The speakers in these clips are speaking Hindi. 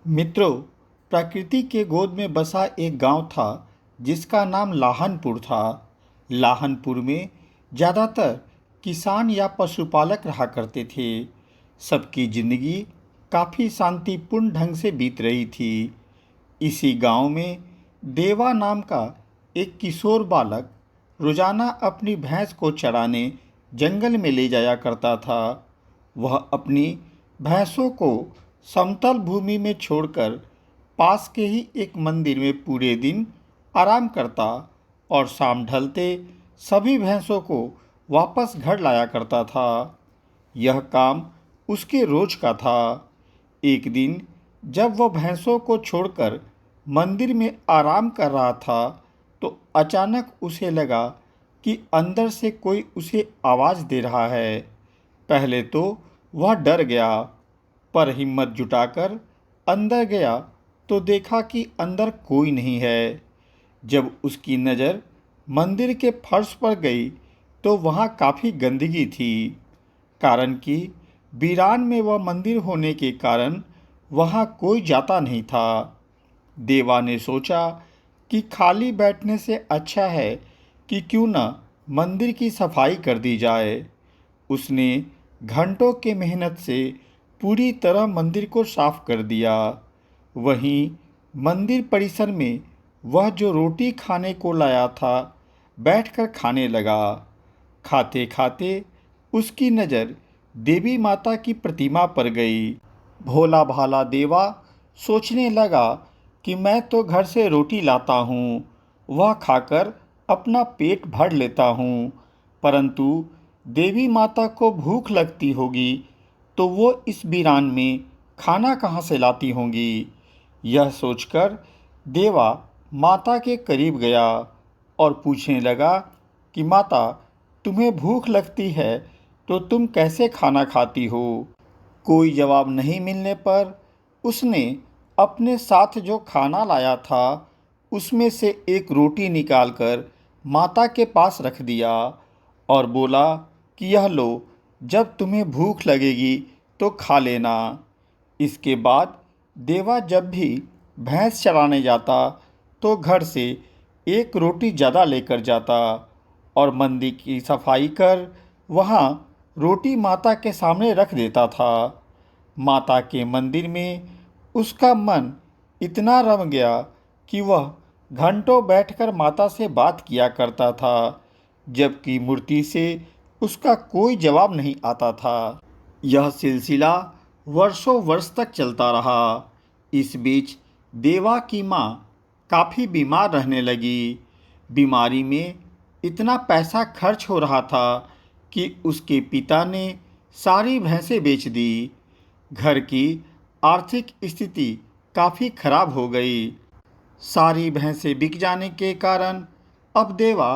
मित्रों, प्रकृति के गोद में बसा एक गांव था जिसका नाम लाहनपुर था। लाहनपुर में ज़्यादातर किसान या पशुपालक रहा करते थे। सबकी जिंदगी काफ़ी शांतिपूर्ण ढंग से बीत रही थी। इसी गांव में देवा नाम का एक किशोर बालक रोजाना अपनी भैंस को चराने जंगल में ले जाया करता था। वह अपनी भैंसों को समतल भूमि में छोड़कर पास के ही एक मंदिर में पूरे दिन आराम करता और शाम ढलते सभी भैंसों को वापस घर लाया करता था। यह काम उसके रोज का था। एक दिन जब वह भैंसों को छोड़कर मंदिर में आराम कर रहा था तो अचानक उसे लगा कि अंदर से कोई उसे आवाज़ दे रहा है। पहले तो वह डर गया, पर हिम्मत जुटाकर अंदर गया तो देखा कि अंदर कोई नहीं है। जब उसकी नज़र मंदिर के फर्श पर गई तो वहाँ काफ़ी गंदगी थी, कारण कि वीरान में वह मंदिर होने के कारण वहाँ कोई जाता नहीं था। देवा ने सोचा कि खाली बैठने से अच्छा है कि क्यों न मंदिर की सफाई कर दी जाए। उसने घंटों के मेहनत से पूरी तरह मंदिर को साफ कर दिया। वहीं मंदिर परिसर में वह जो रोटी खाने को लाया था बैठकर खाने लगा। खाते खाते उसकी नज़र देवी माता की प्रतिमा पर गई। भोला भाला देवा सोचने लगा कि मैं तो घर से रोटी लाता हूँ, वह खाकर अपना पेट भर लेता हूँ, परंतु देवी माता को भूख लगती होगी तो वो इस वीरान में खाना कहाँ से लाती होंगी। यह सोचकर देवा माता के करीब गया और पूछने लगा कि माता, तुम्हें भूख लगती है तो तुम कैसे खाना खाती हो। कोई जवाब नहीं मिलने पर उसने अपने साथ जो खाना लाया था उसमें से एक रोटी निकालकर माता के पास रख दिया और बोला कि यह लो, जब तुम्हें भूख लगेगी तो खा लेना। इसके बाद देवा जब भी भैंस चराने जाता तो घर से एक रोटी ज़्यादा लेकर जाता और मंदिर की सफाई कर वहाँ रोटी माता के सामने रख देता था। माता के मंदिर में उसका मन इतना रम गया कि वह घंटों बैठकर माता से बात किया करता था, जबकि मूर्ति से उसका कोई जवाब नहीं आता था। यह सिलसिला वर्षों वर्ष तक चलता रहा। इस बीच देवा की माँ काफ़ी बीमार रहने लगी। बीमारी में इतना पैसा खर्च हो रहा था कि उसके पिता ने सारी भैंसें बेच दी। घर की आर्थिक स्थिति काफ़ी खराब हो गई। सारी भैंसें बिक जाने के कारण अब देवा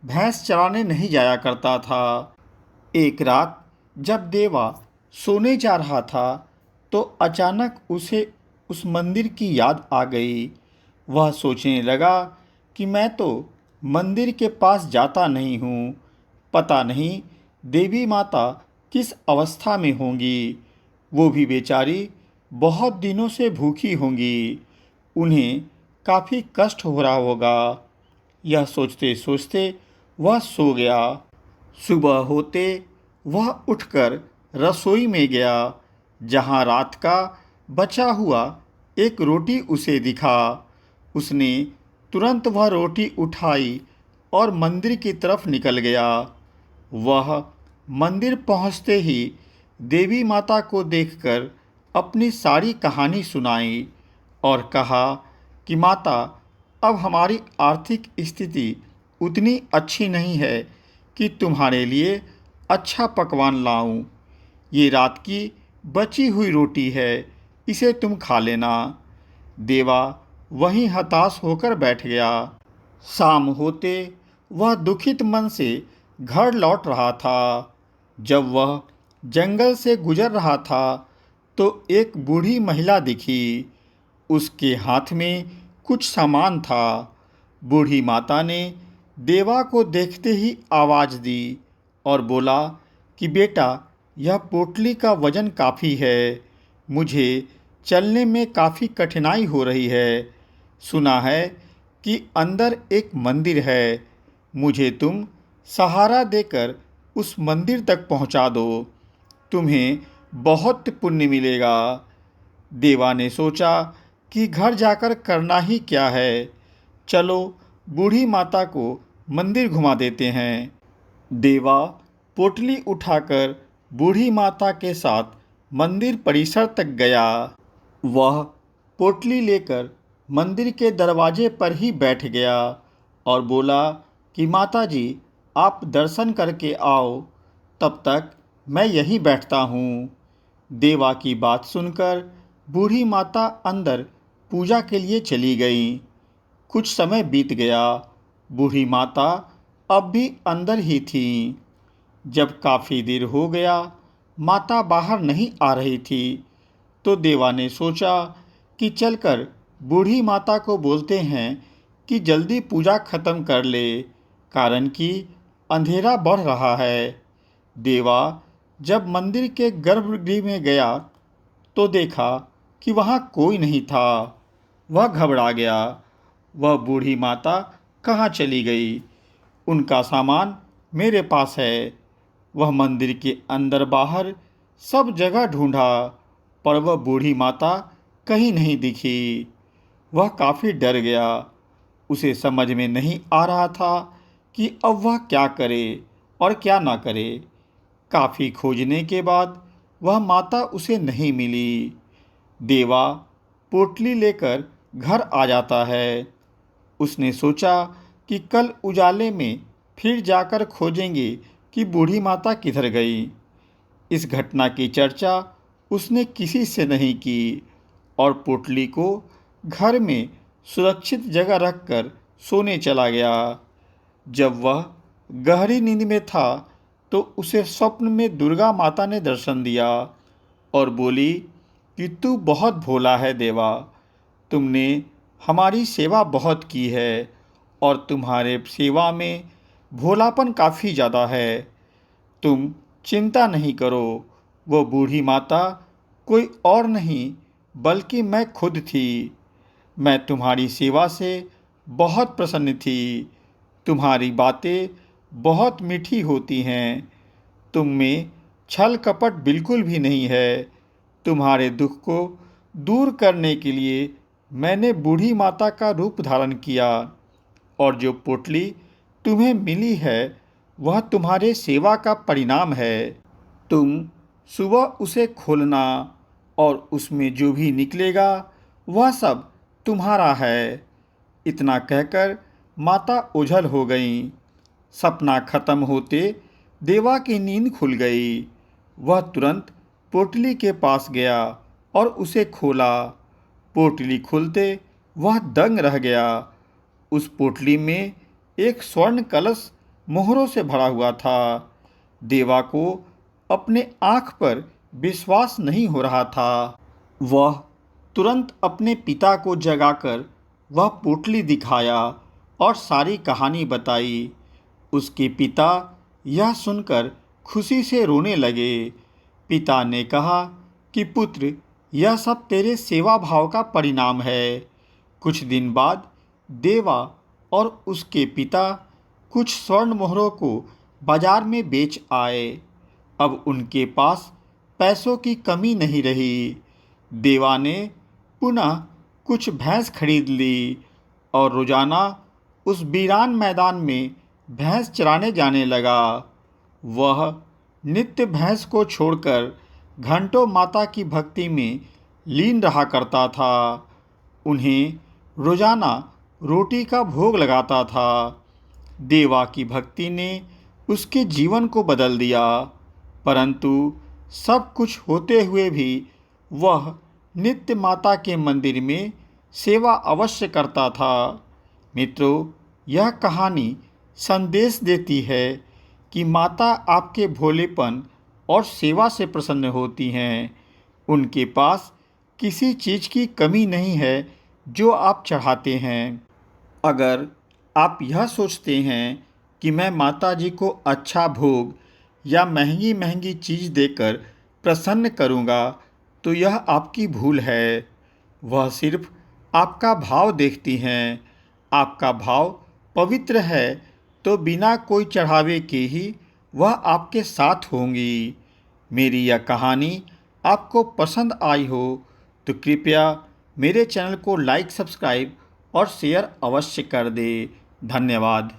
भैंस चराने नहीं जाया करता था। एक रात जब देवा सोने जा रहा था तो अचानक उसे उस मंदिर की याद आ गई। वह सोचने लगा कि मैं तो मंदिर के पास जाता नहीं हूँ, पता नहीं देवी माता किस अवस्था में होंगी। वो भी बेचारी बहुत दिनों से भूखी होंगी, उन्हें काफ़ी कष्ट हो रहा होगा। यह सोचते सोचते वह सो गया। सुबह होते वह उठकर रसोई में गया, जहाँ रात का बचा हुआ एक रोटी उसे दिखा। उसने तुरंत वह रोटी उठाई और मंदिर की तरफ निकल गया। वह मंदिर पहुँचते ही देवी माता को देखकर अपनी सारी कहानी सुनाई और कहा कि माता, अब हमारी आर्थिक स्थिति उतनी अच्छी नहीं है कि तुम्हारे लिए अच्छा पकवान लाऊं। ये रात की बची हुई रोटी है, इसे तुम खा लेना। देवा वहीं हताश होकर बैठ गया। शाम होते वह दुखित मन से घर लौट रहा था। जब वह जंगल से गुजर रहा था तो एक बूढ़ी महिला दिखी। उसके हाथ में कुछ सामान था। बूढ़ी माता ने देवा को देखते ही आवाज़ दी और बोला कि बेटा, यह पोटली का वजन काफ़ी है, मुझे चलने में काफ़ी कठिनाई हो रही है। सुना है कि अंदर एक मंदिर है। मुझे तुम सहारा देकर उस मंदिर तक पहुंचा दो। तुम्हें बहुत पुण्य मिलेगा। देवा ने सोचा कि घर जाकर करना ही क्या है। चलो बूढ़ी माता को मंदिर घुमा देते हैं। देवा पोटली उठाकर बूढ़ी माता के साथ मंदिर परिसर तक गया। वह पोटली लेकर मंदिर के दरवाजे पर ही बैठ गया और बोला कि माता जी, आप दर्शन करके आओ, तब तक मैं यहीं बैठता हूँ। देवा की बात सुनकर बूढ़ी माता अंदर पूजा के लिए चली गई। कुछ समय बीत गया। बूढ़ी माता अब भी अंदर ही थी। जब काफ़ी देर हो गया, माता बाहर नहीं आ रही थी, तो देवा ने सोचा कि चलकर बूढ़ी माता को बोलते हैं कि जल्दी पूजा खत्म कर ले, कारण कि अंधेरा बढ़ रहा है। देवा जब मंदिर के गर्भगृह में गया तो देखा कि वहाँ कोई नहीं था। वह घबरा गया। वह बूढ़ी माता कहाँ चली गई? उनका सामान मेरे पास है। वह मंदिर के अंदर बाहर सब जगह ढूंढा, पर वह बूढ़ी माता कहीं नहीं दिखी। वह काफ़ी डर गया। उसे समझ में नहीं आ रहा था कि अब वह क्या करे और क्या ना करे। काफ़ी खोजने के बाद वह माता उसे नहीं मिली। देवा पोटली लेकर घर आ जाता है। उसने सोचा कि कल उजाले में फिर जाकर खोजेंगे कि बूढ़ी माता किधर गई। इस घटना की चर्चा उसने किसी से नहीं की और पोटली को घर में सुरक्षित जगह रखकर सोने चला गया। जब वह गहरी नींद में था तो उसे स्वप्न में दुर्गा माता ने दर्शन दिया और बोली कि तू बहुत भोला है देवा। तुमने हमारी सेवा बहुत की है और तुम्हारे सेवा में भोलापन काफ़ी ज़्यादा है। तुम चिंता नहीं करो। वो बूढ़ी माता कोई और नहीं बल्कि मैं खुद थी। मैं तुम्हारी सेवा से बहुत प्रसन्न थी। तुम्हारी बातें बहुत मीठी होती हैं। तुम में छल कपट बिल्कुल भी नहीं है। तुम्हारे दुख को दूर करने के लिए मैंने बूढ़ी माता का रूप धारण किया और जो पोटली तुम्हें मिली है वह तुम्हारे सेवा का परिणाम है। तुम सुबह उसे खोलना और उसमें जो भी निकलेगा वह सब तुम्हारा है। इतना कहकर माता ओझल हो गईं। सपना खत्म होते देवा की नींद खुल गई। वह तुरंत पोटली के पास गया और उसे खोला। पोटली खुलते वह दंग रह गया। उस पोटली में एक स्वर्ण कलश मोहरों से भरा हुआ था। देवा को अपने आँख पर विश्वास नहीं हो रहा था। वह तुरंत अपने पिता को जगाकर वह पोटली दिखाया और सारी कहानी बताई। उसके पिता यह सुनकर खुशी से रोने लगे। पिता ने कहा कि पुत्र, यह सब तेरे सेवा भाव का परिणाम है। कुछ दिन बाद देवा और उसके पिता कुछ स्वर्ण मोहरों को बाजार में बेच आए। अब उनके पास पैसों की कमी नहीं रही। देवा ने पुनः कुछ भैंस खरीद ली और रोजाना उस वीरान मैदान में भैंस चराने जाने लगा। वह नित्य भैंस को छोड़कर घंटों माता की भक्ति में लीन रहा करता था। उन्हें रोजाना रोटी का भोग लगाता था। देवा की भक्ति ने उसके जीवन को बदल दिया, परंतु सब कुछ होते हुए भी वह नित्य माता के मंदिर में सेवा अवश्य करता था। मित्रों, यह कहानी संदेश देती है कि माता आपके भोलेपन और सेवा से प्रसन्न होती हैं। उनके पास किसी चीज़ की कमी नहीं है जो आप चढ़ाते हैं। अगर आप यह सोचते हैं कि मैं माता जी को अच्छा भोग या महंगी महंगी चीज़ देकर प्रसन्न करूँगा, तो यह आपकी भूल है। वह सिर्फ आपका भाव देखती हैं। आपका भाव पवित्र है तो बिना कोई चढ़ावे के ही वह आपके साथ होंगी। मेरी यह कहानी आपको पसंद आई हो तो कृपया मेरे चैनल को लाइक, सब्सक्राइब और शेयर अवश्य कर दें। धन्यवाद।